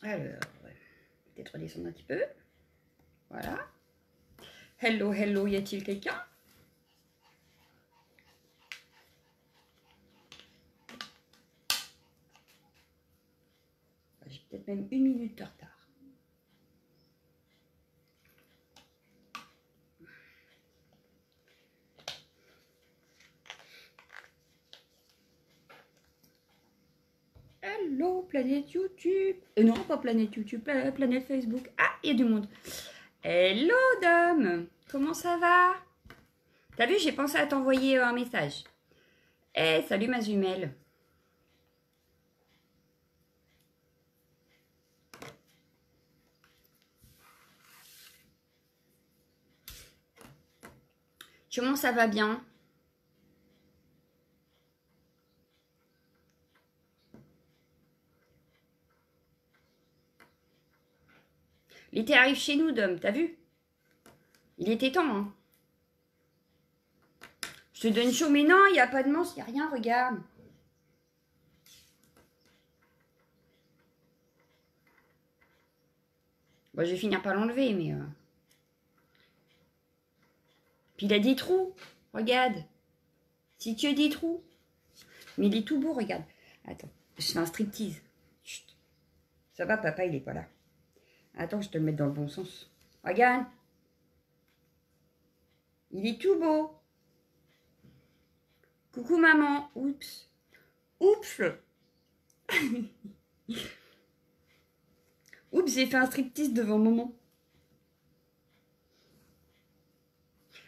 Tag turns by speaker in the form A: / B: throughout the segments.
A: Alors, peut-être redescendre un petit peu. Voilà. Hello, hello, y a-t-il quelqu'un? J'ai peut-être même 1 minute de retard. Hello, planète YouTube. Non, pas planète YouTube, planète Facebook. Ah, il y a du monde. Hello, Dom. Comment ça va? T'as vu, j'ai pensé à t'envoyer un message. Eh, salut ma jumelle. Comment ça va bien? L'été arrive chez nous, Dom, t'as vu? Il était temps, hein? Je te donne chaud, mais non, il n'y a pas de manche, il n'y a rien, regarde. Bon, je vais finir par l'enlever, mais... Puis il a des trous, regarde. Si tu as des trous. Mais il est tout beau, regarde. Attends, je fais un striptease. Chut. Ça va, papa, il est pas là. Attends, je te le mets dans le bon sens. Regarde. Il est tout beau. Coucou, maman. Oups. Oups. Oups, j'ai fait un striptease devant maman.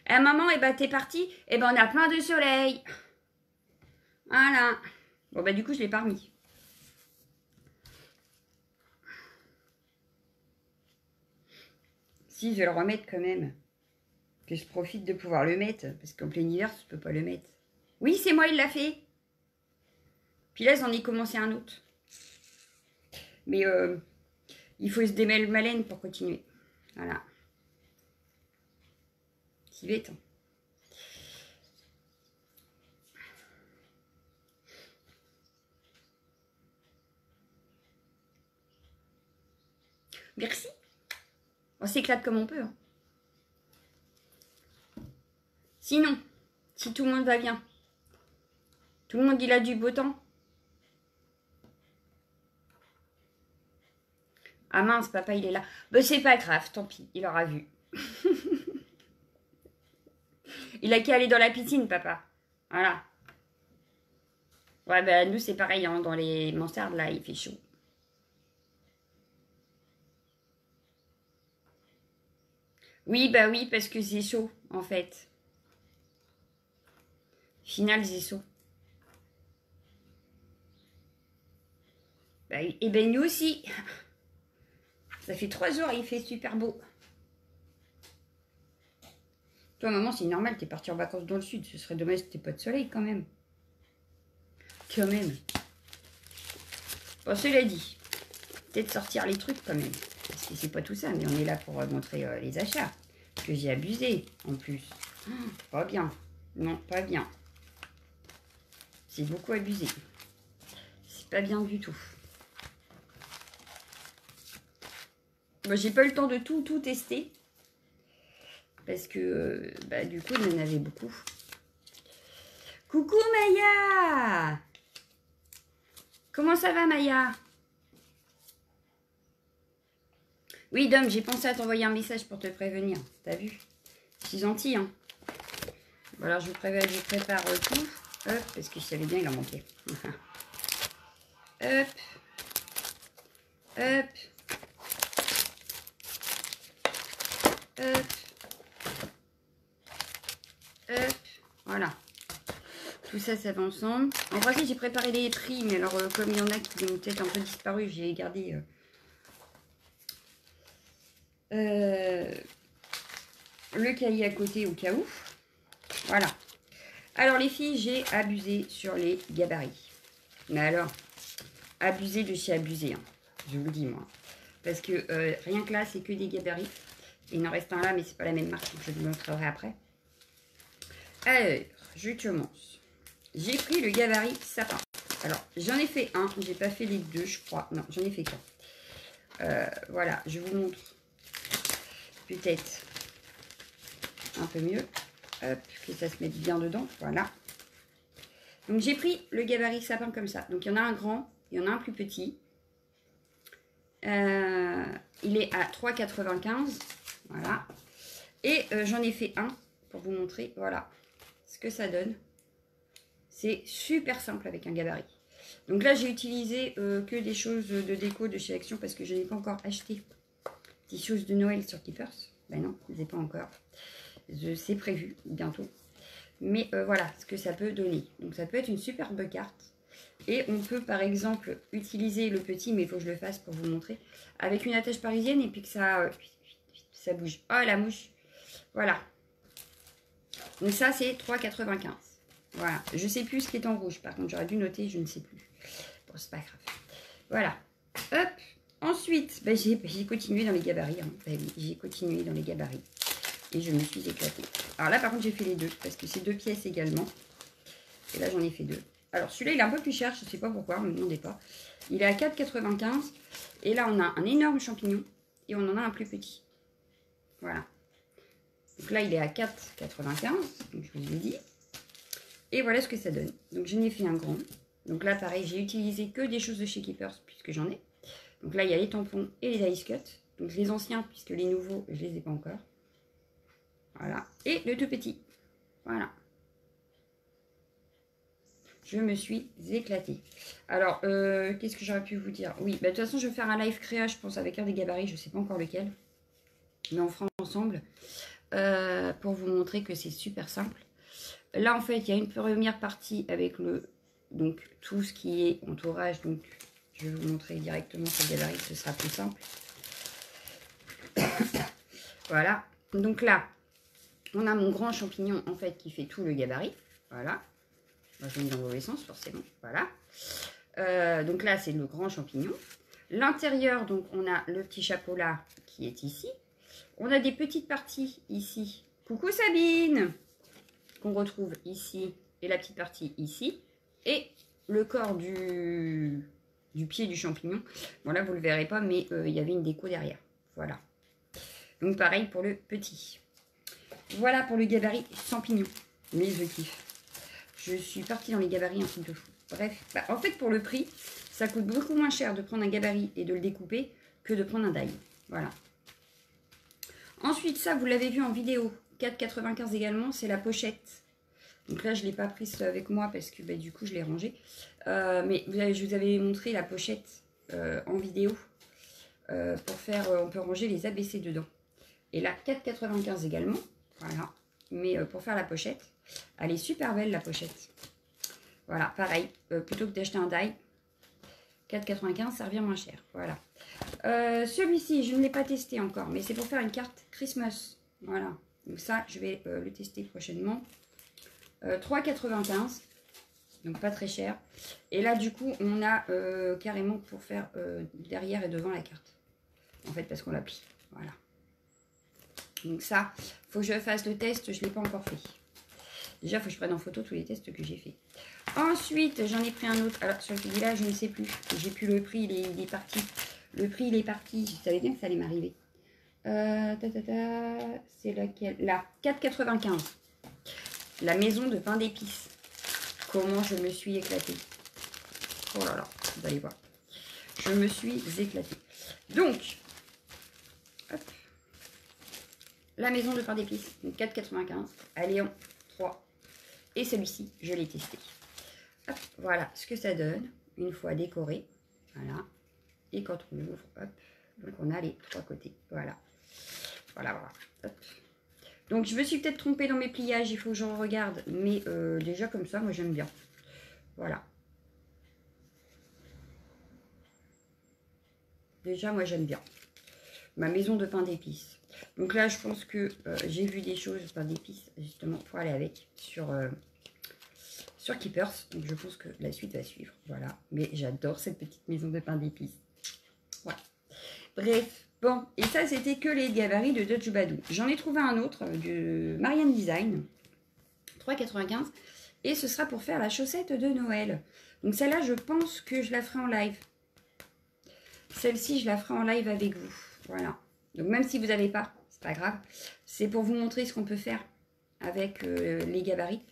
A: Eh, maman, eh ben, t'es partie. Eh ben, on a plein de soleil. Voilà. Bon, bah, du coup, je l'ai pas remis. Si, je vais le remettre quand même. Que je profite de pouvoir le mettre. Parce qu'en plein hiver, je peux pas le mettre. Oui, c'est moi, il l'a fait. Puis là, j'en ai commencé un autre. Mais il faut se démêler ma laine pour continuer. Voilà. C'est bête. Hein. Merci. On s'éclate comme on peut. Hein. Sinon, si tout le monde va bien, tout le monde il a du beau temps. Ah mince, papa il est là. Ben, c'est pas grave, tant pis, il aura vu. Il a qu'à aller dans la piscine, papa. Voilà. Ouais, ben nous c'est pareil, hein, dans les mansardes là, il fait chaud. Oui, bah oui, parce que c'est chaud, en fait. Final, c'est chaud. Bah, et ben nous aussi. Ça fait 3 jours, il fait super beau. Toi, maman, c'est normal, t'es partie en vacances dans le sud. Ce serait dommage que t'aies pas de soleil, quand même. Quand même. Bon, cela dit, peut-être sortir les trucs, quand même. Parce que c'est pas tout ça, mais on est là pour montrer les achats. Que j'ai abusé, en plus. Oh, pas bien. Non, pas bien. C'est beaucoup abusé. C'est pas bien du tout. Bon, j'ai pas eu le temps de tout tester. Parce que, bah, du coup, il y en avait beaucoup. Coucou Maya! Comment ça va Maya? Oui Dom, j'ai pensé à t'envoyer un message pour te prévenir. T'as vu? C'est gentil, hein? Bon, alors je prépare tout. Hop, parce que je savais bien il en manquait. Hop. Hop. Hop. Hop. Voilà. Tout ça, ça va ensemble. En principe, j'ai préparé les prix, mais alors, comme il y en a qui ont peut-être un peu disparu, j'ai gardé le cahier à côté au cas où. Voilà. Alors, les filles, j'ai abusé sur les gabarits. Mais alors, abusé de chez abusé, hein. Je vous le dis, moi. Parce que rien que là, c'est que des gabarits. Il en reste un là, mais c'est pas la même marque, donc je vous le montrerai après. Alors, je commence. J'ai pris le gabarit sapin. Alors, j'en ai fait un. J'ai pas fait les deux, je crois. Non, j'en ai fait qu'un. Voilà, je vous montre peut-être un peu mieux. Hop, que ça se mette bien dedans. Voilà. Donc j'ai pris le gabarit sapin comme ça. Donc il y en a un grand, il y en a un plus petit. Il est à 3,95. Voilà. Et j'en ai fait un pour vous montrer. Voilà ce que ça donne. C'est super simple avec un gabarit. Donc là, j'ai utilisé que des choses de déco de chez Action parce que je n'ai pas encore acheté des choses de Noël sur Keepers. Ben non, je ne les ai pas encore. C'est prévu bientôt. Mais voilà ce que ça peut donner. Donc ça peut être une superbe carte. Et on peut par exemple utiliser le petit, mais il faut que je le fasse pour vous montrer, avec une attache parisienne et puis que ça bouge. Oh la mouche. Voilà. Donc ça c'est 3,95. Voilà. Je sais plus ce qui est en rouge. Par contre j'aurais dû noter, je ne sais plus. Bon c'est pas grave. Voilà. Hop. Ensuite, ben, j'ai continué dans les gabarits. Hein. Ben, oui, j'ai continué dans les gabarits. Et je me suis éclatée. Alors là par contre j'ai fait les deux. Parce que c'est 2 pièces également. Et là j'en ai fait 2. Alors celui-là il est un peu plus cher, je ne sais pas pourquoi, ne me demandez pas. Il est à 4,95. Et là on a un énorme champignon. Et on en a un plus petit. Voilà. Donc là il est à 4,95. Donc je vous l'ai dit. Et voilà ce que ça donne. Donc je n'ai fait un grand. Donc là pareil, j'ai utilisé que des choses de chez Keepers puisque j'en ai. Donc là il y a les tampons et les ice cut. Donc les anciens puisque les nouveaux je ne les ai pas encore. Voilà. Et le tout petit. Voilà. Je me suis éclatée. Alors, qu'est-ce que j'aurais pu vous dire? Oui, bah, de toute façon, je vais faire un live créa, je pense, avec un des gabarits. Je ne sais pas encore lequel. Mais on fera ensemble. Pour vous montrer que c'est super simple. Là, en fait, il y a une première partie avec donc tout ce qui est entourage. Donc, je vais vous montrer directement sur le gabarit. Ce sera plus simple. Voilà. Donc là, on a mon grand champignon, en fait, qui fait tout le gabarit. Voilà. Moi, je l'ai mis dans le mauvais sens, forcément. Voilà. Donc là, c'est le grand champignon. L'intérieur, donc, on a le petit chapeau là, qui est ici. On a des petites parties ici. Coucou Sabine! Qu'on retrouve ici. Et la petite partie ici. Et le corps du pied du champignon. Bon, là, vous ne le verrez pas, mais il y avait une déco derrière. Voilà. Donc, pareil pour le petit. Voilà pour le gabarit champignon. Mais je kiffe. Je suis partie dans les gabarits un truc de fou. Bref, bah, en fait, pour le prix, ça coûte beaucoup moins cher de prendre un gabarit et de le découper que de prendre un die. Voilà. Ensuite, ça, vous l'avez vu en vidéo. 4,95 également, c'est la pochette. Donc là, je ne l'ai pas prise avec moi parce que bah, du coup, je l'ai rangée. Mais je vous avais montré la pochette en vidéo. Pour faire, on peut ranger les ABC dedans. Et là, 4,95 également. Voilà. Mais pour faire la pochette, elle est super belle la pochette. Voilà, pareil. Plutôt que d'acheter un die, 4,95, ça revient moins cher. Voilà. Celui-ci, je ne l'ai pas testé encore, mais c'est pour faire une carte Christmas. Voilà. Donc ça, je vais le tester prochainement. 3,95. Donc pas très cher. Et là, du coup, on a carrément pour faire derrière et devant la carte. En fait, parce qu'on la plie. Voilà. Donc ça, il faut que je fasse le test. Je ne l'ai pas encore fait. Déjà, il faut que je prenne en photo tous les tests que j'ai fait. Ensuite, j'en ai pris un autre. Alors, sur celui-là, je ne sais plus. J'ai plus le prix, il est parti. Le prix, il est parti. Je savais bien que ça allait m'arriver. C'est laquelle? Là, 4,95. La maison de pain d'épices. Comment je me suis éclatée. Oh là là, vous allez voir. Je me suis éclatée. Donc, hop, la maison de pain d'épices. Donc 4,95. Elle est en 3. Et celui-ci, je l'ai testé. Hop, voilà ce que ça donne une fois décoré. Voilà. Et quand on ouvre, hop, donc on a les 3 côtés. Voilà. Voilà, voilà. Hop. Donc je me suis peut-être trompée dans mes pliages, il faut que je regarde. Mais déjà comme ça, moi j'aime bien. Voilà. Déjà, moi j'aime bien. Ma maison de pain d'épices. Donc là, je pense que j'ai vu des choses, pain d'épices, justement, pour aller avec sur Keepers. Donc je pense que la suite va suivre. Voilà. Mais j'adore cette petite maison de pain d'épices. Voilà. Bref. Bon. Et ça, c'était que les gabarits de Dutch Badou. J'en ai trouvé un autre du Marianne Design. 3,95. Et ce sera pour faire la chaussette de Noël. Donc celle-là, je pense que je la ferai en live. Celle-ci, je la ferai en live avec vous. Voilà. Donc, même si vous n'avez pas, c'est pas grave. C'est pour vous montrer ce qu'on peut faire avec les gabarits.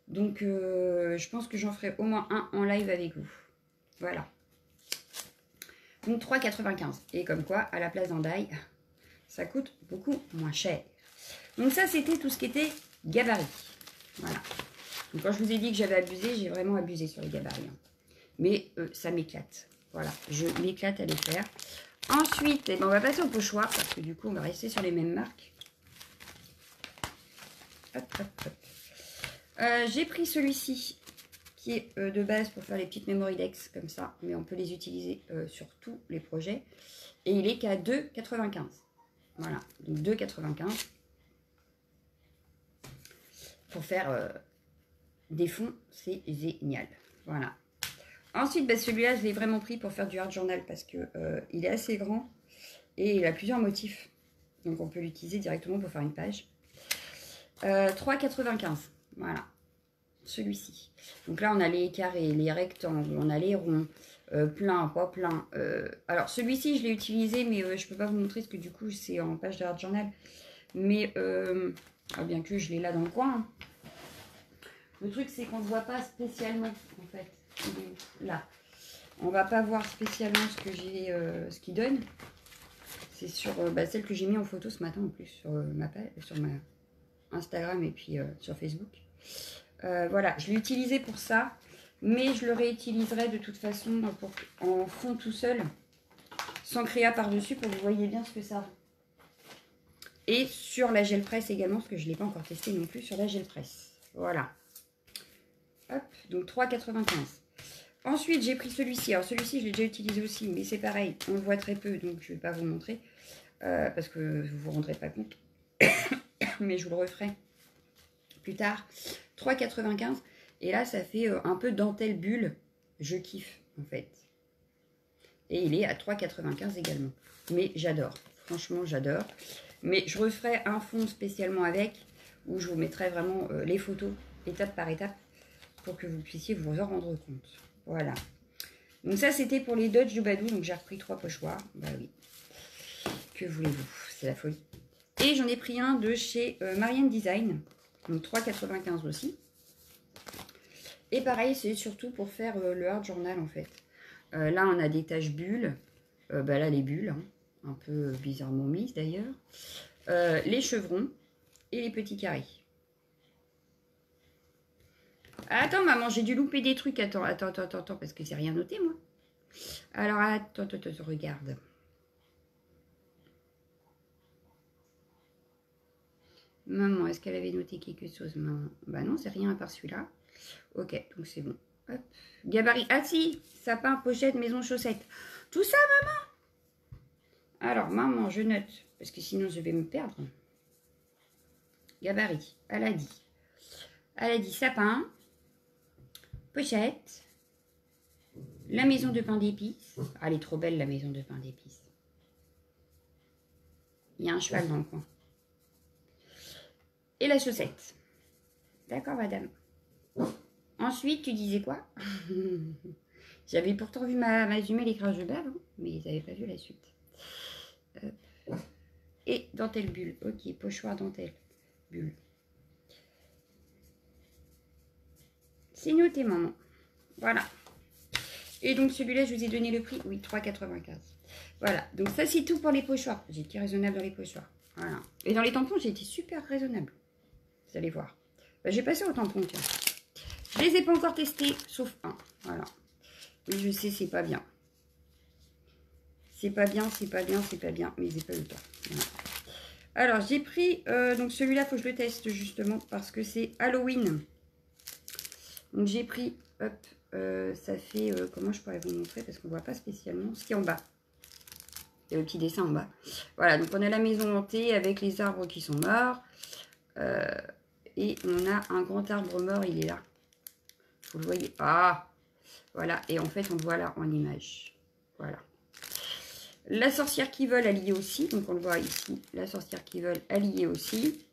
A: Donc, je pense que j'en ferai au moins un en live avec vous. Voilà. Donc, 3,95. Et comme quoi, à la place d'un die, ça coûte beaucoup moins cher. Donc, ça, c'était tout ce qui était gabarit. Voilà. Donc, quand je vous ai dit que j'avais abusé, j'ai vraiment abusé sur les gabarits. Hein. Mais ça m'éclate. Voilà, je m'éclate à les faire. Ensuite, eh ben, on va passer au pochoir parce que du coup, on va rester sur les mêmes marques. Hop, hop, hop. J'ai pris celui-ci qui est de base pour faire les petites memory decks comme ça, mais on peut les utiliser sur tous les projets. Et il est qu'à 2,95. Voilà, donc 2,95 pour faire des fonds, c'est génial. Voilà. Ensuite, bah, celui-là, je l'ai vraiment pris pour faire du art journal parce que il est assez grand et il a plusieurs motifs. Donc, on peut l'utiliser directement pour faire une page. 3,95. Voilà. Celui-ci. Donc là, on a les carrés, les rectangles, on a les ronds, plein, pas plein. Alors, celui-ci, je l'ai utilisé, mais je ne peux pas vous montrer parce que du coup, c'est en page de art journal. Mais, bien que je l'ai là dans le coin. Hein. Le truc, c'est qu'on ne voit pas spécialement, en fait. Là. On va pas voir spécialement ce que j'ai, ce qu'il donne. C'est sur celle que j'ai mis en photo ce matin en plus, sur ma Instagram et puis sur Facebook. Voilà, je l'ai utilisé pour ça, mais je le réutiliserai de toute façon en fond tout seul, sans créa par-dessus pour que vous voyez bien ce que ça a. Et sur la gel presse également, parce que je ne l'ai pas encore testé non plus sur la gel presse. Voilà. Hop, donc 3,95. Ensuite, j'ai pris celui-ci. Alors, celui-ci, je l'ai déjà utilisé aussi, mais c'est pareil. On le voit très peu, donc je ne vais pas vous montrer. Parce que vous ne vous rendrez pas compte. Mais je vous le referai plus tard. 3,95. Et là, ça fait un peu dentelle bulle. Je kiffe, en fait. Et il est à 3,95 également. Mais j'adore. Franchement, j'adore. Mais je referai un fond spécialement avec, où je vous mettrai vraiment les photos, étape par étape, pour que vous puissiez vous en rendre compte. Voilà. Donc ça, c'était pour les Dodge du Badou. Donc j'ai repris 3 pochoirs. Bah oui. Que voulez-vous? C'est la folie. Et j'en ai pris un de chez Marianne Design. Donc 3,95 aussi. Et pareil, c'est surtout pour faire le art journal en fait. Là, on a des taches bulles. Là, les bulles. Hein, un peu bizarrement mises d'ailleurs. Les chevrons et les petits carrés. Attends, maman, j'ai dû louper des trucs. Attends, parce que j'ai rien noté, moi. Alors, attends, regarde. Maman, est-ce qu'elle avait noté quelque chose, maman? Bah non, c'est rien à part celui-là. Ok, donc c'est bon. Hop. Gabarit. Ah si, sapin, pochette, maison, chaussettes. Tout ça, maman? Alors, maman, je note, parce que sinon je vais me perdre. Gabarit. Elle a dit. Elle a dit sapin. Pochette, la maison de pain d'épices. Ah, elle est trop belle, la maison de pain d'épices. Il y a un cheval dans le coin. Et la chaussette. D'accord, madame. Ensuite, tu disais quoi? J'avais pourtant vu ma jumelle écrase de bave, hein, mais ils n'avaient pas vu la suite. Et dentelle bulle. Ok, pochoir dentelle bulle. C'est noté, maman. Voilà. Et donc, celui-là, je vous ai donné le prix. Oui, 3,95. Voilà. Donc, ça, c'est tout pour les pochoirs. J'ai été raisonnable dans les pochoirs. Voilà. Et dans les tampons, j'ai été super raisonnable. Vous allez voir. J'ai passé au tampon, tiens. Je les ai pas encore testés, sauf un. Voilà. Mais je sais, c'est pas bien. C'est pas bien, c'est pas bien, c'est pas bien. Mais j'ai pas eu le temps. Voilà. Alors, j'ai pris... donc, celui-là, il faut que je le teste, justement, parce que c'est Halloween. Donc j'ai pris, hop, ça fait, comment je pourrais vous montrer parce qu'on ne voit pas spécialement ce qui est en bas. Il y a le petit dessin en bas. Voilà, donc on a la maison hantée avec les arbres qui sont morts. Et on a un grand arbre mort, il est là. Vous le voyez. Ah, voilà, et en fait on le voit là en image. Voilà. La sorcière qui vole, elle y est aussi. Donc on le voit ici, la sorcière qui vole, elle y est aussi.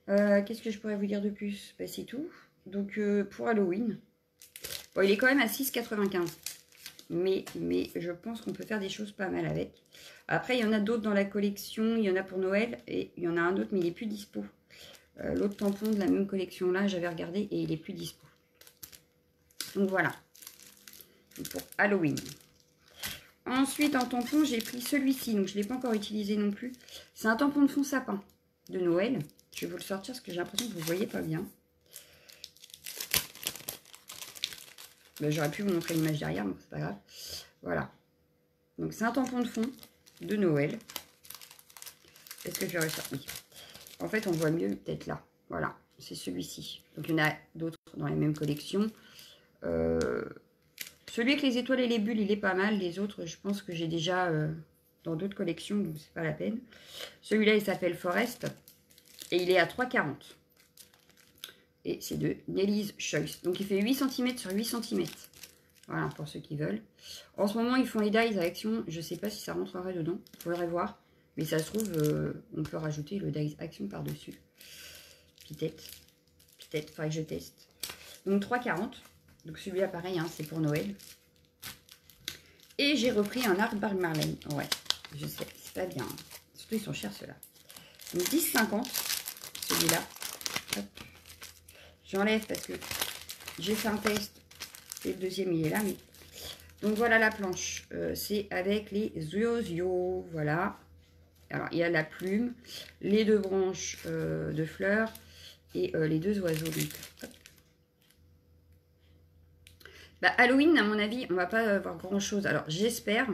A: Qu'est-ce que je pourrais vous dire de plus? C'est tout. Donc, pour Halloween. Bon, il est quand même à 6,95. mais je pense qu'on peut faire des choses pas mal avec. Après, il y en a d'autres dans la collection. Il y en a pour Noël et il y en a un autre, mais il n'est plus dispo. L'autre tampon de la même collection là, j'avais regardé et il est plus dispo. Donc voilà, pour Halloween. Ensuite, en tampon, j'ai pris celui-ci, donc je ne l'ai pas encore utilisé non plus. C'est un tampon de fond sapin de Noël. Je vais vous le sortir parce que j'ai l'impression que vous ne voyez pas bien. Ben, j'aurais pu vous montrer l'image derrière, mais c'est pas grave. Voilà. Donc c'est un tampon de fond de Noël. Est-ce que je vais réussir? Oui. En fait, on voit mieux peut-être là. Voilà, c'est celui-ci. Donc il y en a d'autres dans les mêmes collections. Celui avec les étoiles et les bulles, il est pas mal. Les autres, je pense que j'ai déjà dans d'autres collections, donc c'est pas la peine. Celui-là, il s'appelle Forest. Et il est à 3,40. Et c'est de Nelly's Choice. Donc il fait 8 cm sur 8 cm. Voilà, pour ceux qui veulent. En ce moment, ils font les dies à action. Je ne sais pas si ça rentrerait dedans. Il faudrait voir. Mais ça se trouve, on peut rajouter le dies action par-dessus. Peut-être. Peut-être, faudrait que je teste. Donc 3,40. Donc celui-là, pareil, hein, c'est pour Noël. Et j'ai repris un arc par Marlène. Ouais, je sais, c'est pas bien. Surtout, ils sont chers, ceux-là. Donc 10,50. Celui-là. J'enlève parce que j'ai fait un test. Et le deuxième, il est là. Mais... Donc voilà la planche. C'est avec les oiseaux. Voilà. Alors, il y a la plume, les deux branches de fleurs et les deux oiseaux. Donc, hop. Bah, Halloween, à mon avis, on va pas avoir grand-chose. Alors, j'espère.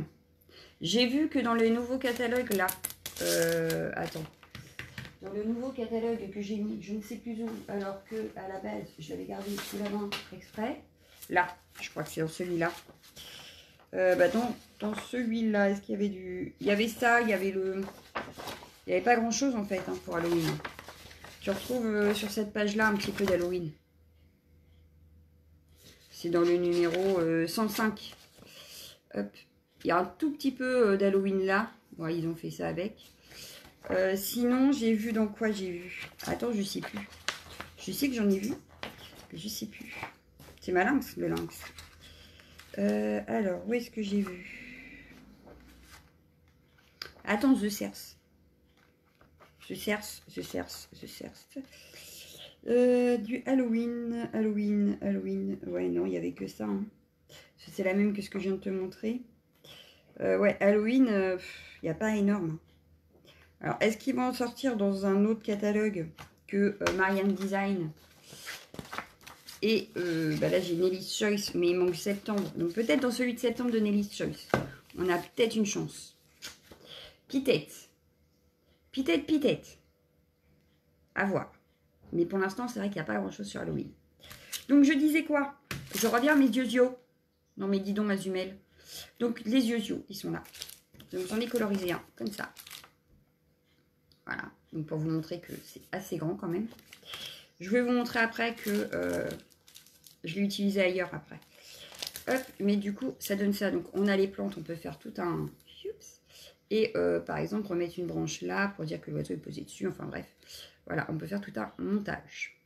A: J'ai vu que dans le nouveau catalogue, là... attends. Dans le nouveau catalogue que j'ai mis, je ne sais plus où, alors que à la base, je l'avais gardé sous la main exprès. Là, je crois que c'est dans celui-là. Bah dans celui-là, est-ce qu'il y avait du... Il y avait ça, il y avait le... Il n'y avait pas grand-chose, en fait, hein, pour Halloween. Tu retrouves sur cette page-là un petit peu d'Halloween. C'est dans le numéro 105. Hop. Il y a un tout petit peu d'Halloween là. Ouais, ils ont fait ça avec. Sinon, j'ai vu dans quoi j'ai vu. Attends, je sais plus. Je sais que j'en ai vu. Mais je sais plus. C'est ma lynx, le lynx. Alors, où est-ce que j'ai vu? Attends, je cherche. Je cherche. Du Halloween. Ouais, non, il n'y avait que ça. Hein. C'est la même que ce que je viens de te montrer. Ouais, Halloween, il n'y a pas énorme. Alors, est-ce qu'ils vont en sortir dans un autre catalogue que Marianne Design? Et bah là, j'ai Nelly's Choice, mais il manque septembre. Donc, peut-être dans celui de septembre de Nelly's Choice. On a peut-être une chance. Pitette. À voir. Mais pour l'instant, c'est vrai qu'il n'y a pas grand-chose sur Halloween. Donc, je disais quoi? Je reviens à mes yeux. Non, mais dis donc, ma jumelle. Donc, les yeux, ils sont là. Donc, j'en ai colorisé un, comme ça. Voilà. Donc, pour vous montrer que c'est assez grand quand même. Je vais vous montrer après que je l'ai utilisé ailleurs après. Hop, mais du coup, ça donne ça. Donc, on a les plantes, on peut faire tout un... Et par exemple, remettre une branche là pour dire que l'oiseau est posé dessus. Enfin, bref. Voilà, on peut faire tout un montage.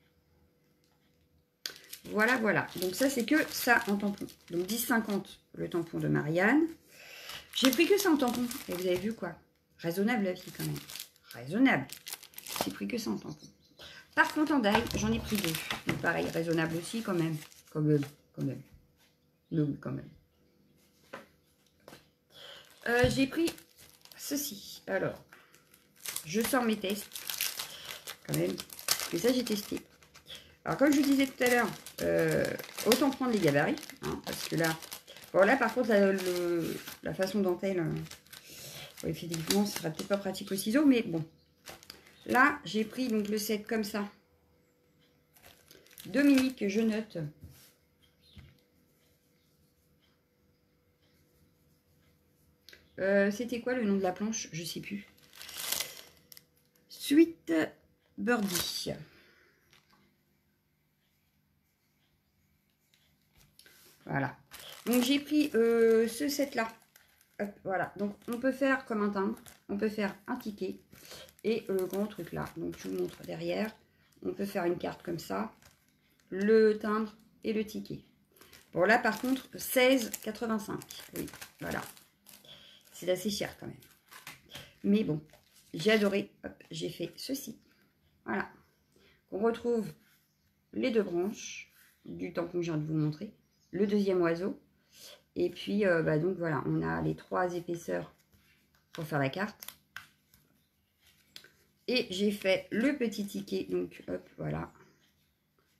A: Voilà, voilà. Donc ça, c'est que ça en tampon. Donc 10,50 le tampon de Marianne. J'ai pris que ça en tampon. Et vous avez vu quoi? Raisonnable la vie quand même. Raisonnable. J'ai pris que ça en tampon. Par contre, en die, j'en ai pris deux. Donc pareil, raisonnable aussi quand même. Quand même. Non, quand même. J'ai pris ceci. Alors, je sors mes tests. Quand même. Et ça, j'ai testé. Alors, comme je vous disais tout à l'heure, autant prendre les gabarits. Hein, parce que là... Bon, là, par contre, la façon dentelle... effectivement, ce sera peut-être pas pratique au ciseau, mais bon. Là, j'ai pris donc le set comme ça. Dominique, je note. C'était quoi le nom de la planche? Je sais plus. Sweet Birdie. Voilà. Donc j'ai pris ce set là. Hop, voilà. Donc on peut faire comme un timbre. On peut faire un ticket. Et le grand truc là. Donc je vous montre derrière. On peut faire une carte comme ça. Le timbre et le ticket. Bon, là, par contre, 16,85. Oui, voilà. C'est assez cher quand même. Mais bon, j'ai adoré. Hop, j'ai fait ceci. Voilà. On retrouve les deux branches du tampon que je viens de vous montrer. Le deuxième oiseau. Et puis, donc voilà, on a les 3 épaisseurs pour faire la carte. Et j'ai fait le petit ticket. Donc, hop, voilà.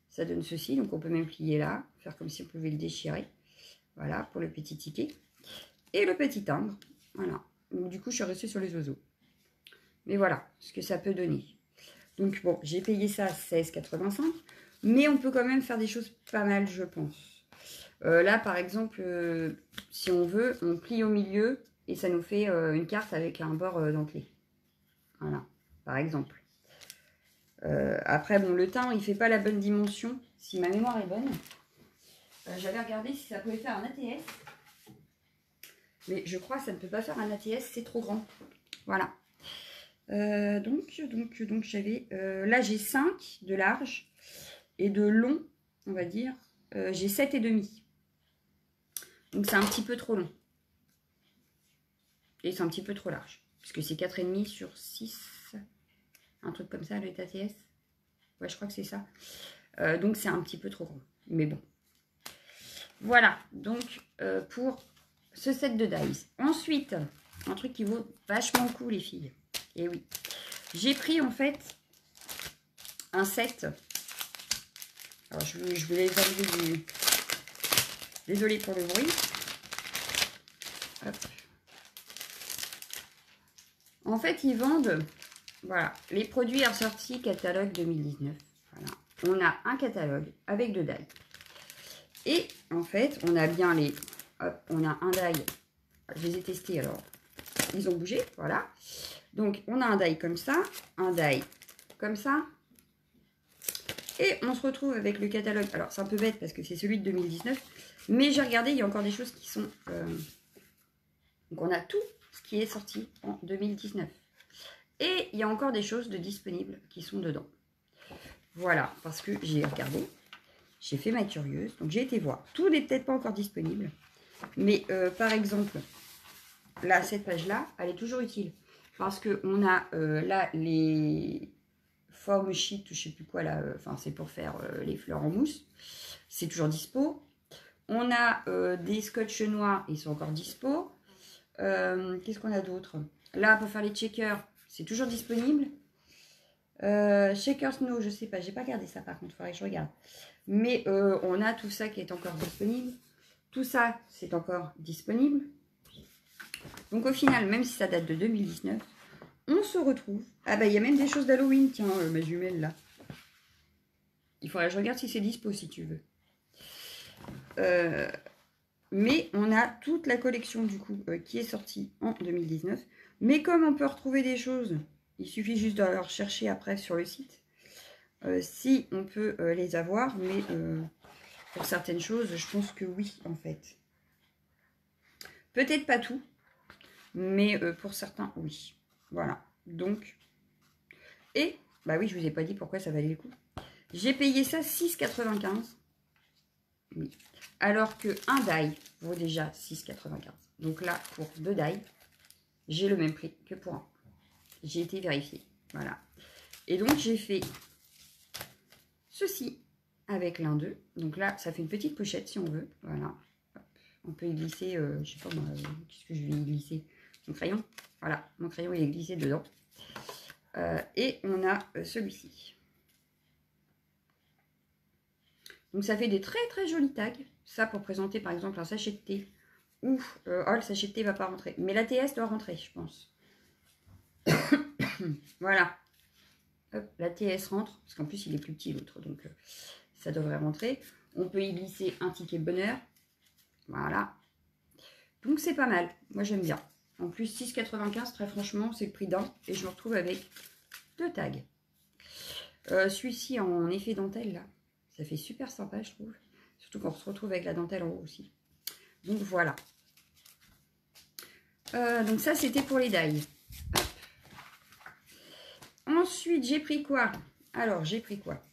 A: Ça donne ceci. Donc, on peut même plier là. Faire comme si on pouvait le déchirer. Voilà, pour le petit ticket. Et le petit timbre. Voilà. Donc, du coup, je suis restée sur les oiseaux. Mais voilà, ce que ça peut donner. Donc, bon, j'ai payé ça 16,85. Mais on peut quand même faire des choses pas mal, je pense. Là, par exemple, si on veut, on plie au milieu. Et ça nous fait une carte avec un bord dentelé. Voilà, par exemple. Après, bon, le timbre, il fait pas la bonne dimension. Si ma mémoire est bonne. J'avais regardé si ça pouvait faire un ATS. Mais je crois que ça ne peut pas faire un ATS, c'est trop grand. Voilà. Donc j'avais... là, j'ai 5 de large. Et de long, on va dire, j'ai 7,5. Donc, c'est un petit peu trop long. Et c'est un petit peu trop large. Parce que c'est 4,5 sur 6. Un truc comme ça, le ATS. Ouais, je crois que c'est ça. Donc, c'est un petit peu trop grand. Mais bon. Voilà. Donc, pour ce set de dies. Ensuite, un truc qui vaut vachement le coup, les filles. Et oui. J'ai pris, en fait, un set. Alors, je voulais les enlever du... Désolée pour le bruit. Hop. En fait, ils vendent, voilà, les produits ressortis catalogue 2019. Voilà. On a un catalogue avec 2 dies. Et en fait, on a bien les... Hop, on a un die. Je les ai testés, alors. Ils ont bougé, voilà. Donc, on a un die comme ça, un die comme ça. Et on se retrouve avec le catalogue. Alors, c'est un peu bête parce que c'est celui de 2019. Mais j'ai regardé, il y a encore des choses qui sont... Donc, on a tout ce qui est sorti en 2019. Et il y a encore des choses de disponibles qui sont dedans. Voilà, parce que j'ai regardé. J'ai fait ma curieuse. Donc, j'ai été voir. Tout n'est peut-être pas encore disponible. Mais, par exemple, là, cette page-là, elle est toujours utile. Parce qu'on a là les... forme sheet ou je sais plus quoi là, enfin c'est pour faire les fleurs en mousse, c'est toujours dispo. On a des scotch noirs, ils sont encore dispo. Qu'est-ce qu'on a d'autre? Là pour faire les checkers, c'est toujours disponible. Shaker Snow, je sais pas, j'ai pas regardé ça par contre, il faudrait que je regarde. Mais on a tout ça qui est encore disponible. Tout ça, c'est encore disponible. Donc au final, même si ça date de 2019, on se retrouve. Ah bah il y a même des choses d'Halloween, tiens, ma jumelle là. Il faudrait que je regarde si c'est dispo si tu veux. Mais on a toute la collection du coup qui est sortie en 2019. Mais comme on peut retrouver des choses, il suffit juste de les rechercher après sur le site. Si on peut les avoir, mais pour certaines choses, je pense que oui en fait. Peut-être pas tout, mais pour certains, oui. Voilà, donc... Et, bah oui, je vous ai pas dit pourquoi ça valait le coup. J'ai payé ça 6,95. Oui. Alors que un die vaut déjà 6,95. Donc là, pour 2 die, j'ai le même prix que pour un. J'ai été vérifiée. Voilà. Et donc, j'ai fait ceci avec l'un d'eux. Donc là, ça fait une petite pochette si on veut. Voilà. Hop. On peut y glisser, je sais pas moi, qu'est-ce que je vais y glisser? Mon crayon. Voilà, mon crayon il est glissé dedans. Et on a celui-ci. Donc ça fait des très très jolis tags. Ça pour présenter par exemple un sachet de thé. Ou oh, le sachet de thé va pas rentrer. Mais l'ATS doit rentrer, je pense. Voilà. Hop, l'ATS rentre. Parce qu'en plus il est plus petit l'autre. Donc ça devrait rentrer. On peut y glisser un ticket bonheur. Voilà. Donc c'est pas mal. Moi j'aime bien. En plus 6,95 très franchement c'est le prix d'un. Et je me retrouve avec 2 tags. Celui-ci en effet dentelle là. Ça fait super sympa, je trouve. Surtout qu'on se retrouve avec la dentelle en haut aussi. Donc, voilà. Donc, ça, c'était pour les dies. Ensuite, j'ai pris quoi? Alors, j'ai pris quoi?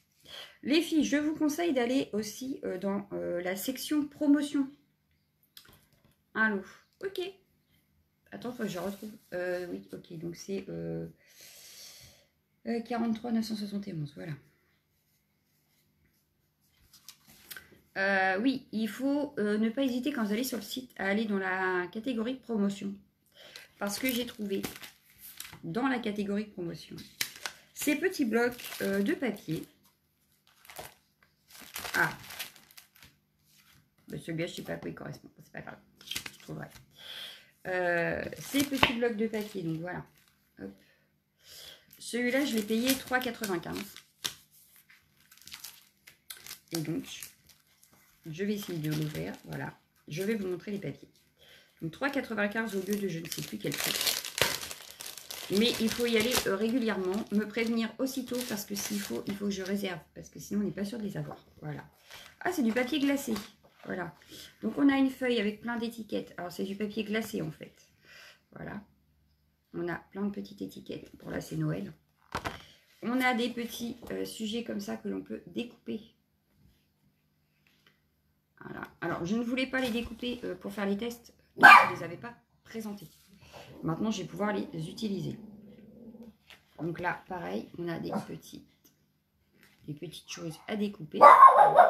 A: Les filles, je vous conseille d'aller aussi dans la section promotion. Allô, ok. Attends, faut que je retrouve. Oui, ok, donc c'est 43 971, voilà. Oui, il faut ne pas hésiter quand vous allez sur le site à aller dans la catégorie promotion. Parce que j'ai trouvé dans la catégorie promotion ces petits blocs de papier. Ah, celui-là, je ne sais pas à quoi il correspond. C'est pas grave, je trouverai. Ces petits blocs de papier, donc voilà. Celui-là, je l'ai payé 3,95. Et donc, je vais essayer de l'ouvrir. Voilà, je vais vous montrer les papiers. Donc 3,95 au lieu de je ne sais plus quel prix. Mais il faut y aller régulièrement, me prévenir aussitôt parce que s'il faut, il faut que je réserve. Parce que sinon, on n'est pas sûr de les avoir. Voilà. Ah, c'est du papier glacé. Voilà. Donc, on a une feuille avec plein d'étiquettes. Alors, c'est du papier glacé, en fait. Voilà. On a plein de petites étiquettes. Bon, là, c'est Noël. On a des petits sujets comme ça que l'on peut découper. Voilà. Alors, je ne voulais pas les découper pour faire les tests. Je ne les avais pas présentés. Maintenant, je vais pouvoir les utiliser. Donc là, pareil, on a des petites choses à découper.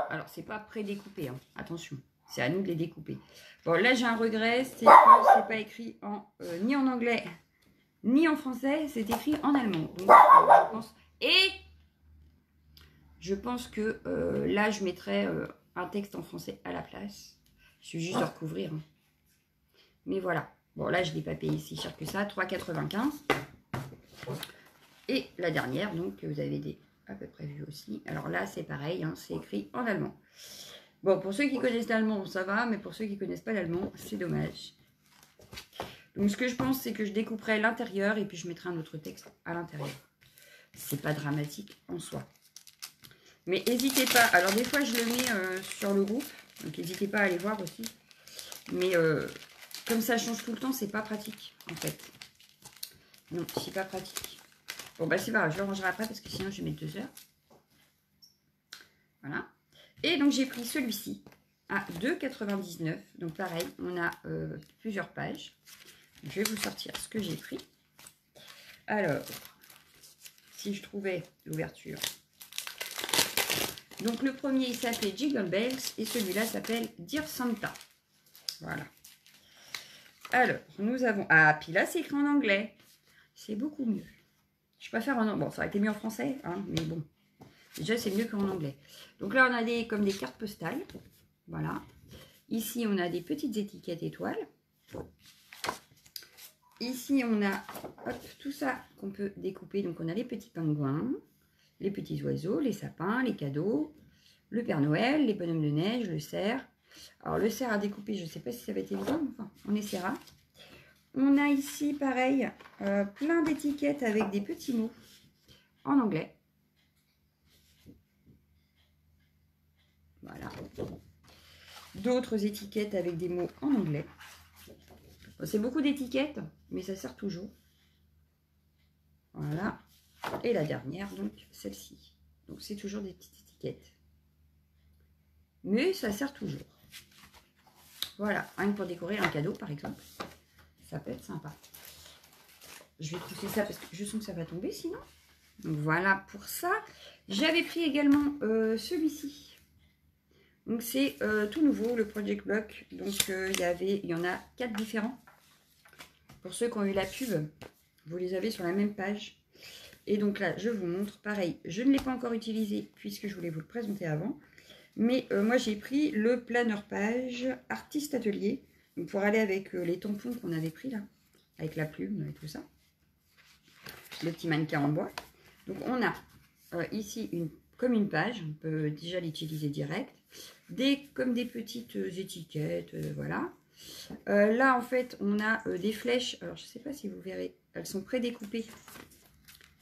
A: Alors, c'est pas pré-découpé, hein. Attention, c'est à nous de les découper. Bon, là, j'ai un regret, c'est que c'est pas écrit ni en anglais, ni en français, c'est écrit en allemand. Donc, je pense que là, je mettrai un texte en français à la place. Je suis juste de recouvrir. Hein. Mais voilà. Bon, là, je ne l'ai pas payé si cher que ça, 3,95. Et la dernière, donc, vous avez à peu près vu aussi. Alors là, c'est pareil, hein, c'est écrit en allemand. Bon, pour ceux qui connaissent l'allemand, ça va, mais pour ceux qui ne connaissent pas l'allemand, c'est dommage. Donc, ce que je pense, c'est que je découperai l'intérieur et puis je mettrai un autre texte à l'intérieur. C'est pas dramatique en soi. Mais n'hésitez pas. Alors, des fois, je le mets sur le groupe. Donc, n'hésitez pas à aller voir aussi. Mais comme ça change tout le temps, c'est pas pratique, en fait. Non, c'est pas pratique. Bon, bah, c'est pas grave. Je le rangerai après parce que sinon, je vais mettre 2 heures. Voilà. Et donc, j'ai pris celui-ci à 2,99. Donc, pareil, on a plusieurs pages. Je vais vous sortir ce que j'ai pris. Alors, si je trouvais l'ouverture. Donc, le premier, il s'appelait Jingle Bells. Et celui-là s'appelle Dear Santa. Voilà. Alors, nous avons... Ah, puis là, c'est écrit en anglais. C'est beaucoup mieux. Je préfère en anglais. Bon, ça aurait été mieux en français, hein, mais bon. Déjà, c'est mieux qu'en anglais. Donc là, on a comme des cartes postales. Voilà. Ici, on a des petites étiquettes étoiles. Ici, on a tout ça qu'on peut découper. Donc, on a les petits pingouins, les petits oiseaux, les sapins, les cadeaux, le Père Noël, les bonhommes de neige, le cerf. Alors, le cerf à découper, je ne sais pas si ça va être évident. Enfin, on essaiera. On a ici, pareil, plein d'étiquettes avec des petits mots en anglais. Voilà. D'autres étiquettes avec des mots en anglais. Bon, c'est beaucoup d'étiquettes, mais ça sert toujours. Voilà. Et la dernière, donc, celle-ci. Donc, c'est toujours des petites étiquettes. Mais ça sert toujours. Voilà. Rien que pour décorer un cadeau, par exemple. Ça peut être sympa. Je vais trousser ça parce que je sens que ça va tomber sinon. Donc, voilà pour ça. J'avais pris également celui-ci. Donc, c'est tout nouveau, le Project Block. Donc, il y en a 4 différents. Pour ceux qui ont eu la pub, vous les avez sur la même page. Et donc là, je vous montre. Pareil, je ne l'ai pas encore utilisé puisque je voulais vous le présenter avant. Mais moi, j'ai pris le planeur page Artiste Atelier. Donc, pour aller avec les tampons qu'on avait pris là. Avec la plume et tout ça. Le petit mannequin en bois. Donc, on a ici comme une page. On peut déjà l'utiliser direct. Comme des petites étiquettes. Voilà. Là, en fait, on a des flèches. Alors, je ne sais pas si vous verrez. Elles sont pré-découpées.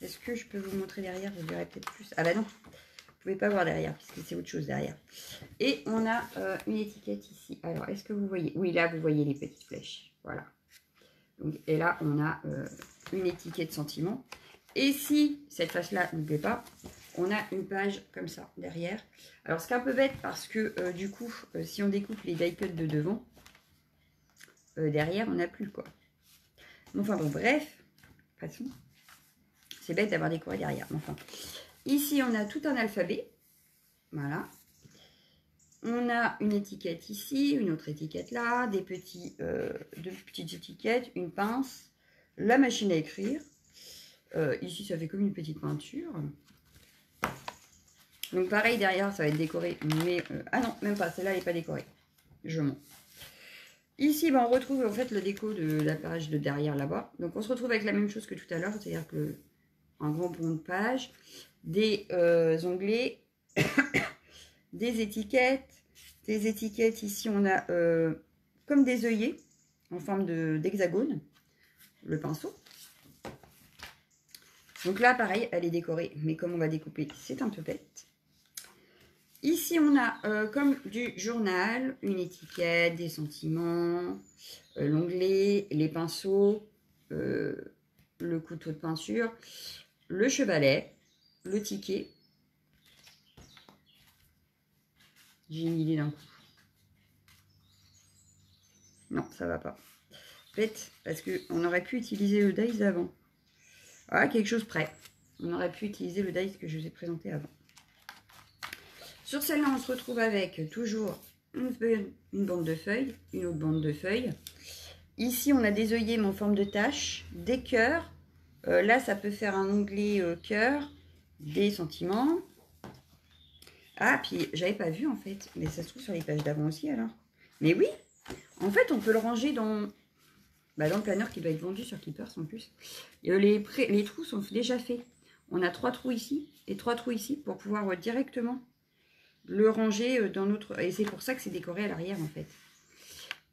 A: Est-ce que je peux vous montrer derrière? Vous verrez peut-être plus. Ah bah non, vous ne pouvez pas voir derrière, puisque c'est autre chose derrière. Et on a une étiquette ici. Alors, est-ce que vous voyez? Oui, là, vous voyez les petites flèches. Voilà. Donc, et là, on a une étiquette sentiment. Et si, cette face-là, n'oubliez pas, on a une page comme ça derrière. Alors c'est un peu bête parce que du coup, si on découpe les die cuts de devant, derrière on n'a plus quoi. Enfin bon, bref, de toute façon, c'est bête d'avoir décoré derrière. Enfin, ici on a tout un alphabet, voilà. On a une étiquette ici, une autre étiquette là, deux petites étiquettes, une pince, la machine à écrire. Ici, ça fait comme une petite peinture. Donc pareil, derrière, ça va être décoré. Mais ah non, même pas, celle-là, elle n'est pas décorée. Je mens. Ici, ben, on retrouve en fait le déco de la page de derrière là-bas. Donc on se retrouve avec la même chose que tout à l'heure, c'est-à-dire que un grand pont de page, des onglets, des étiquettes. Des étiquettes, ici, on a comme des œillets en forme d'hexagone. Le pinceau. Donc là, pareil, elle est décorée. Mais comme on va découper, c'est un peu bête. Ici, on a comme du journal, une étiquette, des sentiments, l'onglet, les pinceaux, le couteau de peinture, le chevalet, le ticket. J'ai une idée d'un coup. Non, ça va pas. Bête, parce qu'on aurait pu utiliser le dice d'avant. Voilà, quelque chose près. On aurait pu utiliser le dice que je vous ai présenté avant. Sur celle-là, on se retrouve avec toujours une bande de feuilles, une autre bande de feuilles. Ici, on a des œillets, mais en forme de tache, des cœurs. Là, ça peut faire un onglet cœur, des sentiments. Ah, puis j'avais pas vu en fait, mais ça se trouve sur les pages d'avant aussi alors. Mais oui, en fait, on peut le ranger dans le planeur qui doit être vendu sur Keepers en plus. Et les trous sont déjà faits. On a 3 trous ici et 3 trous ici pour pouvoir directement le ranger dans notre... Et c'est pour ça que c'est décoré à l'arrière en fait.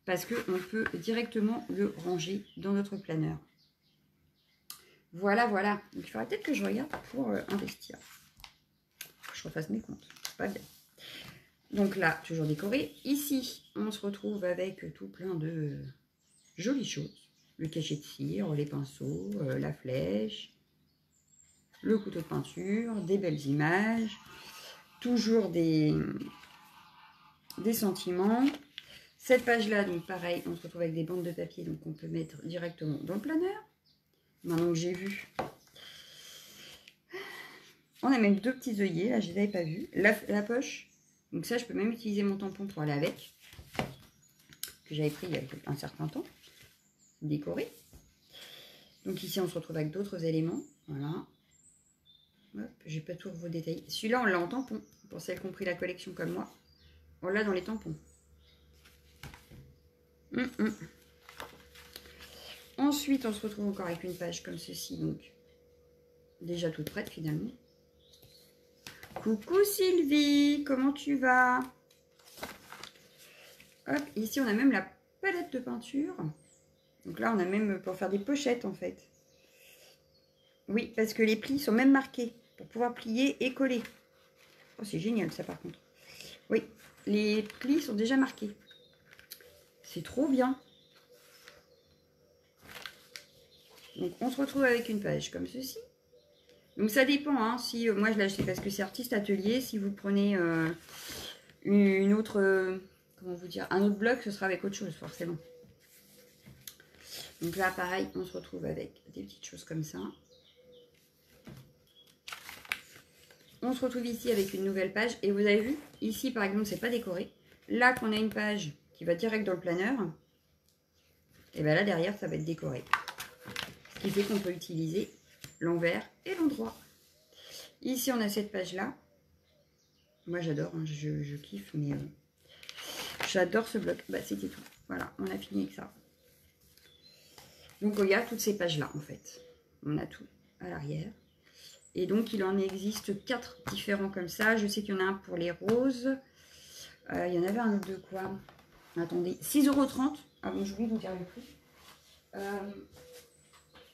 A: Parce qu'on peut directement le ranger dans notre planeur. Voilà, voilà. Donc il faudrait peut-être que je regarde pour investir. Faut que je refasse mes comptes. Pas bien. Donc là, toujours décoré. Ici, on se retrouve avec tout plein de jolies choses. Le cachet de cire, les pinceaux, la flèche, le couteau de peinture, des belles images, toujours des sentiments. Cette page-là, donc pareil, on se retrouve avec des bandes de papier, donc on peut mettre directement dans le planeur. Maintenant que j'ai vu, on a même 2 petits œillets, là je les avais pas vus. La poche, donc ça je peux même utiliser mon tampon pour aller avec, que j'avais pris il y a un certain temps, décoré. Donc ici on se retrouve avec d'autres éléments, voilà. Je vais pas tout vous détailler. Celui-là on l'a en tampon, pour celles qui ont pris la collection comme moi, on l'a dans les tampons. Ensuite on se retrouve encore avec une page comme ceci, donc déjà toute prête finalement. Coucou Sylvie, comment tu vas? Hop, ici on a même la palette de peinture. Donc là on a même pour faire des pochettes en fait. Oui, parce que les plis sont même marqués pour pouvoir plier et coller. Oh, c'est génial ça par contre. Oui, les plis sont déjà marqués. C'est trop bien. Donc on se retrouve avec une page comme ceci. Donc ça dépend, hein, si moi je l'ai acheté parce que c'est Artiste Atelier. Si vous prenez une autre, comment vous dire, un autre bloc, ce sera avec autre chose forcément. Donc là pareil, on se retrouve avec des petites choses comme ça. On se retrouve ici avec une nouvelle page. Et vous avez vu, ici par exemple, c'est pas décoré. Là qu'on a une page qui va direct dans le planeur, et bien là derrière ça va être décoré. Ce qui fait qu'on peut utiliser l'envers et l'endroit. Ici on a cette page là. Moi j'adore, hein, je kiffe, mais j'adore ce bloc. Bah c'était tout. Voilà, on a fini avec ça. Donc il y a toutes ces pages là en fait. On a tout à l'arrière. Et donc il en existe 4 différents comme ça. Je sais qu'il y en a un pour les roses. Il y en avait un autre de quoi? Attendez, 6,30 €. Ah bon, j'oublie de vous dire le prix.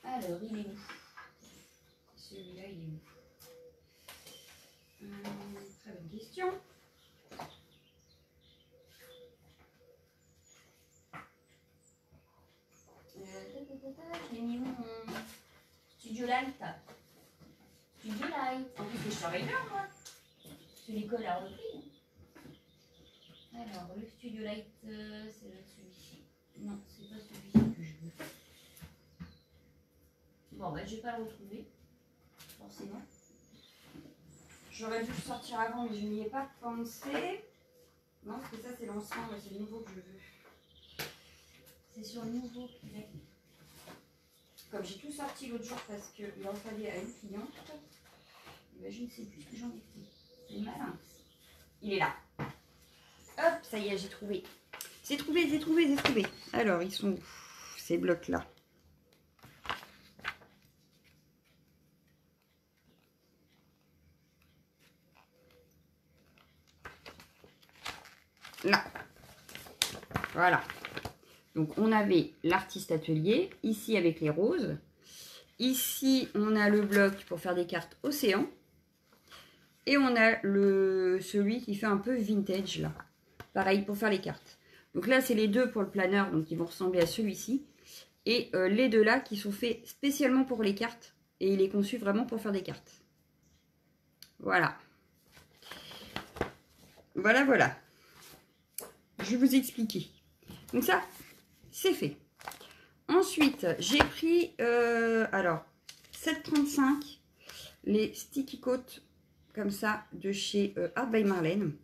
A: Alors, il est où? Celui-là, il est où? Très bonne question. Je l'ai mis où mon Studio Light? Studio Light.
B: Light. En plus, je travaille là, moi. Parce que l'école a repris. Alors, le Studio Light, c'est celui-ci. Non, c'est pas celui-ci que je veux. Bon, bah, je vais pas le retrouver. Forcément.
A: J'aurais dû le sortir avant, mais je n'y ai pas pensé. Non, parce que ça, c'est l'ancien, c'est le nouveau que je veux.
B: C'est sur le nouveau qu'il est.
A: Comme j'ai tout sorti l'autre jour parce qu'il en fallait à une cliente, ben, je ne sais plus ce que j'en ai fait. C'est malin. Il est là. Hop, ça y est, j'ai trouvé. J'ai trouvé. Alors, ils sont où, ces blocs-là? Là. Voilà. Donc, on avait l'artiste atelier, ici avec les roses. Ici, on a le bloc pour faire des cartes océan. Et on a celui qui fait un peu vintage, là. Pareil, pour faire les cartes. Donc là, c'est les deux pour le planeur, donc ils vont ressembler à celui-ci. Et les deux là, qui sont faits spécialement pour les cartes. Et il est conçu vraiment pour faire des cartes. Voilà. Voilà. Je vais vous expliquer. Donc ça, c'est fait. Ensuite, j'ai pris, alors, 7,35 les sticky coats, comme ça, de chez Art by Marlène.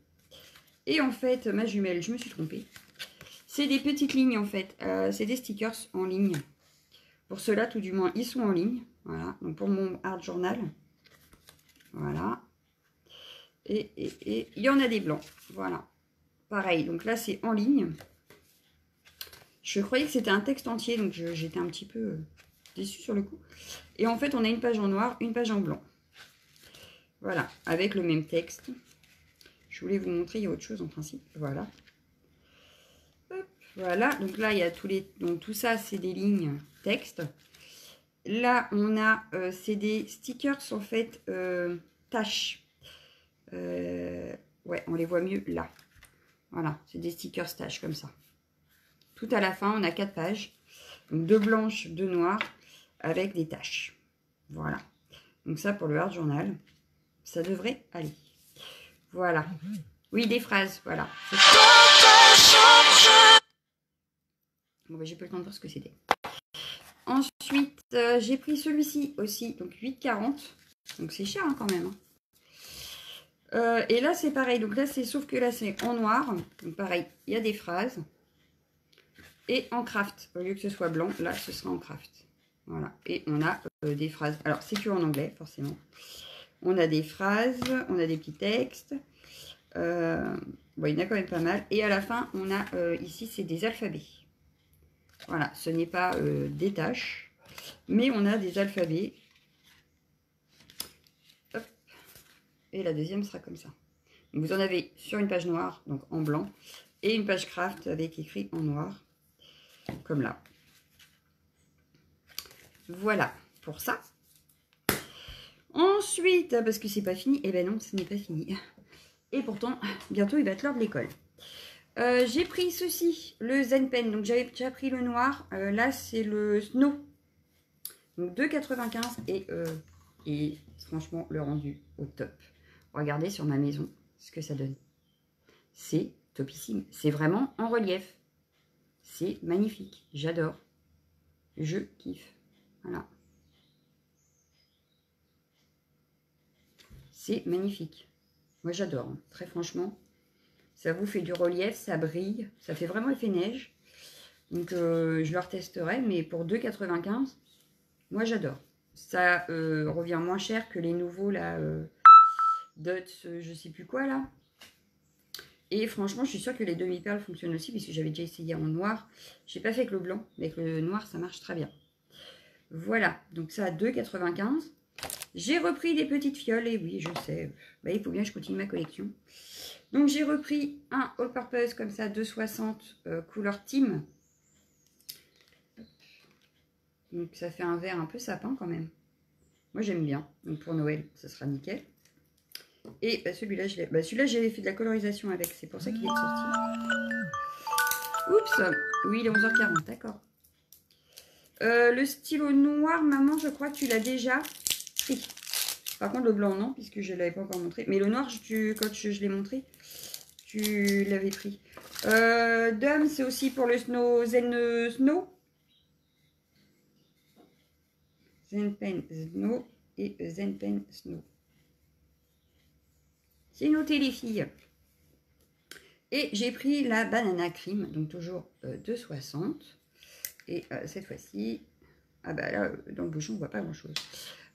A: Et en fait, ma jumelle, je me suis trompée. C'est des petites lignes, en fait. C'est des stickers en ligne. Pour ceux-là, tout du moins, ils sont en ligne. Voilà, donc pour mon art journal. Voilà. Et il y en a des blancs. Voilà. Pareil, donc là, c'est en ligne. Je croyais que c'était un texte entier, donc j'étais un petit peu déçue sur le coup. Et en fait, on a une page en noir, une page en blanc. Voilà, avec le même texte. Je voulais vous montrer, il y a autre chose en principe. Voilà. Hop, voilà, donc là, il y a tous les... Donc tout ça, c'est des lignes texte. Là, on a... c'est des stickers, en fait, tâches. Ouais, on les voit mieux là. Voilà, c'est des stickers tâches comme ça. Tout à la fin, on a 4 pages. Donc 2 blanches, 2 noires, avec des taches. Voilà. Donc ça, pour le art journal, ça devrait aller. Voilà. Oui, des phrases, voilà. Bon, ben, j'ai pas le temps de voir ce que c'était. Ensuite, j'ai pris celui-ci aussi, donc 8,40. Donc c'est cher hein, quand même. Et là, c'est pareil. Donc là, c'est sauf que là, c'est en noir. Donc pareil, il y a des phrases. Et en craft. Au lieu que ce soit blanc, là, ce sera en craft. Voilà. Et on a des phrases. Alors, c'est que en anglais, forcément. On a des phrases, on a des petits textes. Bon, il y en a quand même pas mal. Et à la fin, on a ici, c'est des alphabets. Voilà, ce n'est pas des tâches, mais on a des alphabets. Hop. Et la deuxième sera comme ça. Donc, vous en avez sur une page noire, donc en blanc, et une page craft avec écrit en noir, comme là. Voilà pour ça. Ensuite, parce que c'est pas fini, et ben non, ce n'est pas fini. Et pourtant, bientôt il va être l'heure de l'école. J'ai pris ceci, le Zen Pen. Donc j'avais déjà pris le noir. Là, c'est le Snow. Donc 2,95 et franchement, le rendu au top. Regardez sur ma maison ce que ça donne. C'est topissime. C'est vraiment en relief. C'est magnifique. J'adore. Je kiffe. Voilà. C'est magnifique. Moi, j'adore. Hein. Très franchement. Ça vous fait du relief, ça brille. Ça fait vraiment effet neige. Donc, je le retesterai. Mais pour 2,95, moi, j'adore. Ça revient moins cher que les nouveaux, là, Dots, je sais plus quoi, là. Et franchement, je suis sûre que les demi-perles fonctionnent aussi, puisque j'avais déjà essayé en noir. Je n'ai pas fait avec le blanc, mais avec le noir, ça marche très bien. Voilà, donc ça à 2,95. J'ai repris des petites fioles, et oui, je sais, bah, il faut bien que je continue ma collection. Donc j'ai repris un all-purpose comme ça, 2,60 couleur team. Donc ça fait un vert un peu sapin quand même. Moi j'aime bien, donc pour Noël, ça sera nickel. Et bah, celui-là, j'avais fait de la colorisation avec, c'est pour ça qu'il est sorti. Oups, oui, il est 11h40, d'accord. Le stylo noir, maman, je crois que tu l'as déjà pris. Par contre, le blanc, non, puisque je ne l'avais pas encore montré. Mais le noir, quand je l'ai montré, tu l'avais pris. Dom, c'est aussi pour le Snow, Zen Snow. Zen Pen Snow et Zen Pen Snow. C'est noté, les filles. Et j'ai pris la Banana Cream, donc toujours 2,60. Et cette fois-ci, ah bah là, dans le bouchon, on voit pas grand-chose.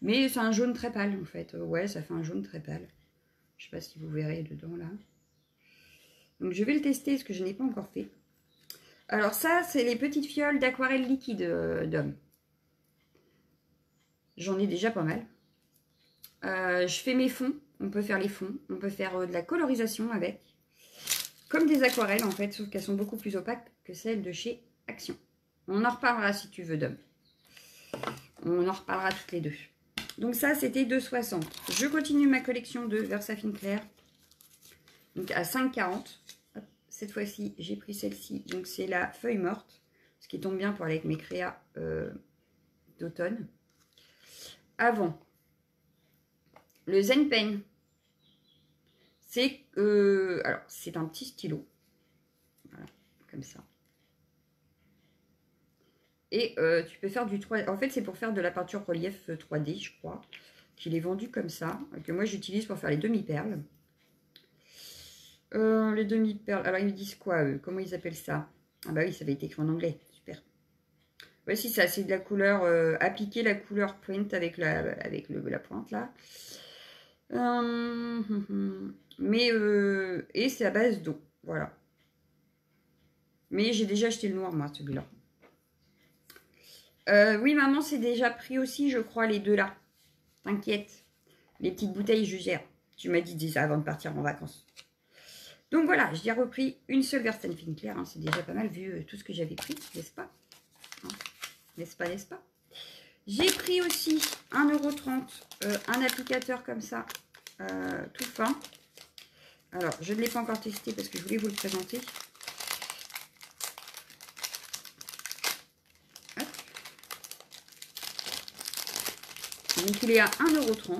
A: Mais c'est un jaune très pâle, en fait. Ouais, ça fait un jaune très pâle. Je sais pas si vous verrez dedans, là. Donc, je vais le tester, parce que je n'ai pas encore fait. Alors, ça, c'est les petites fioles d'aquarelle liquide d'homme. J'en ai déjà pas mal. Je fais mes fonds. On peut faire les fonds. On peut faire de la colorisation avec. Comme des aquarelles, en fait, sauf qu'elles sont beaucoup plus opaques que celles de chez Action. On en reparlera si tu veux, Dom. On en reparlera toutes les deux. Donc ça, c'était 2,60. Je continue ma collection de Versafine Clair. Donc à 5,40. Cette fois-ci, j'ai pris celle-ci. Donc c'est la feuille morte. Ce qui tombe bien pour aller avec mes créas d'automne. Avant, le Zen Pen. C'est alors c'est un petit stylo. Voilà, comme ça. Et tu peux faire du 3D. En fait, c'est pour faire de la peinture relief 3D, je crois. Qu'il est vendu comme ça. Que moi, j'utilise pour faire les demi-perles. Les demi-perles. Alors, ils me disent quoi, eux? Comment ils appellent ça? Ah bah oui, ça avait été écrit en anglais. Super. Voici ça, c'est de la couleur... appliquer la couleur print avec la pointe, là. Et c'est à base d'eau. Voilà. Mais j'ai déjà acheté le noir, moi, celui-là. Oui, maman, c'est déjà pris aussi, je crois, les deux là. T'inquiète. Les petites bouteilles, je gère. Tu m'as dit ça avant de partir en vacances. Donc voilà, j'ai repris une seule Versafine Clair. Hein, c'est déjà pas mal vu tout ce que j'avais pris, n'est-ce pas? Hein, n'est-ce pas, n'est-ce pas? J'ai pris aussi 1,30 €, un applicateur comme ça, tout fin. Alors, je ne l'ai pas encore testé parce que je voulais vous le présenter. Donc il est à 1,30 €.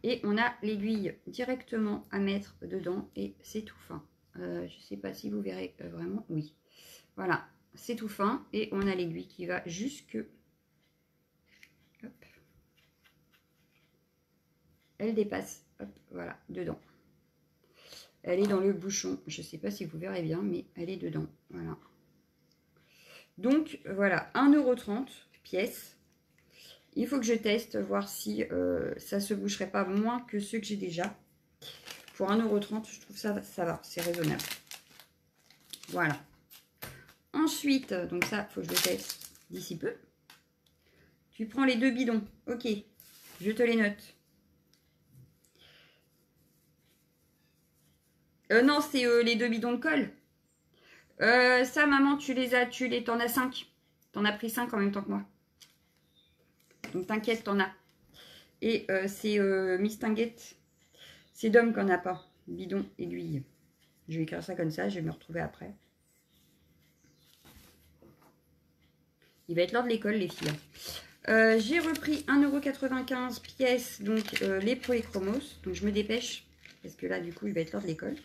A: Et on a l'aiguille directement à mettre dedans et c'est tout fin. Je ne sais pas si vous verrez vraiment. Oui. Voilà, c'est tout fin et on a l'aiguille qui va jusque... Hop. Elle dépasse, hop, voilà, dedans. Elle est dans le bouchon. Je ne sais pas si vous verrez bien, mais elle est dedans. Voilà. Donc, voilà, 1,30 € pièce. Il faut que je teste, voir si ça se boucherait pas moins que ceux que j'ai déjà. Pour 1,30 €, je trouve ça va, c'est raisonnable. Voilà. Ensuite, donc ça, il faut que je le teste d'ici peu. Tu prends les deux bidons. Ok, je te les note. Non, c'est les deux bidons de colle. Ça, maman, t'en as 5. T'en as pris 5 en même temps que moi. Donc t'inquiète, t'en as. Et c'est Miss Tinguette. C'est Dom qu'on n'a pas. Bidon, aiguille. Je vais écrire ça comme ça, je vais me retrouver après. Il va être l'heure de l'école, les filles. J'ai repris 1,95 € pièce, donc les Polychromos. Donc je me dépêche, parce que là, du coup, il va être l'heure de l'école.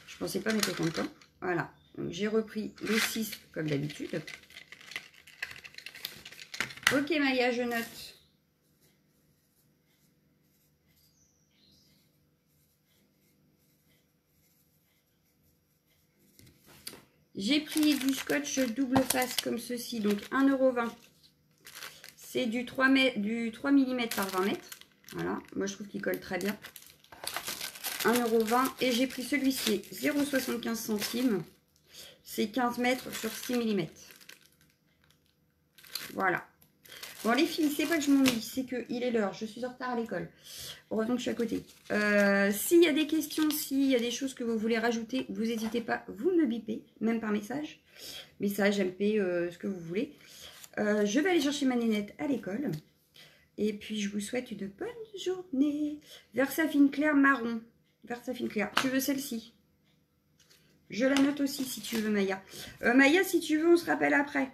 A: Je pensais pas mettre autant de temps. Voilà. Donc j'ai repris les 6 comme d'habitude. Ok, Maya, je note. J'ai pris du scotch double face comme ceci, donc 1,20 €. C'est du 3 mm par 20 mètres. Voilà, moi je trouve qu'il colle très bien. 1,20 € et j'ai pris celui-ci, 0,75 centimes. C'est 15 mètres sur 6 mm. Voilà. Bon les filles, c'est pas que je m'ennuie, c'est qu'il est l'heure, je suis en retard à l'école. Heureusement que je suis à côté. S'il y a des questions, s'il y a des choses que vous voulez rajouter, vous n'hésitez pas, vous me bipez, même par message. Message, MP, ce que vous voulez. Je vais aller chercher ma nénette à l'école. Et puis je vous souhaite une bonne journée. Versafine Clair marron. Versafine Clair. Tu veux celle-ci? Je la note aussi si tu veux, Maya. Maya, si tu veux, on se rappelle après.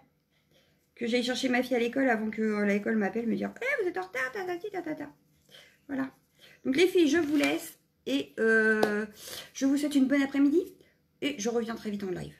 A: que j'aille chercher ma fille à l'école avant que l'école m'appelle me dire « vous êtes en retard, ta. Voilà. Donc les filles, je vous laisse et je vous souhaite une bonne après-midi et je reviens très vite en live.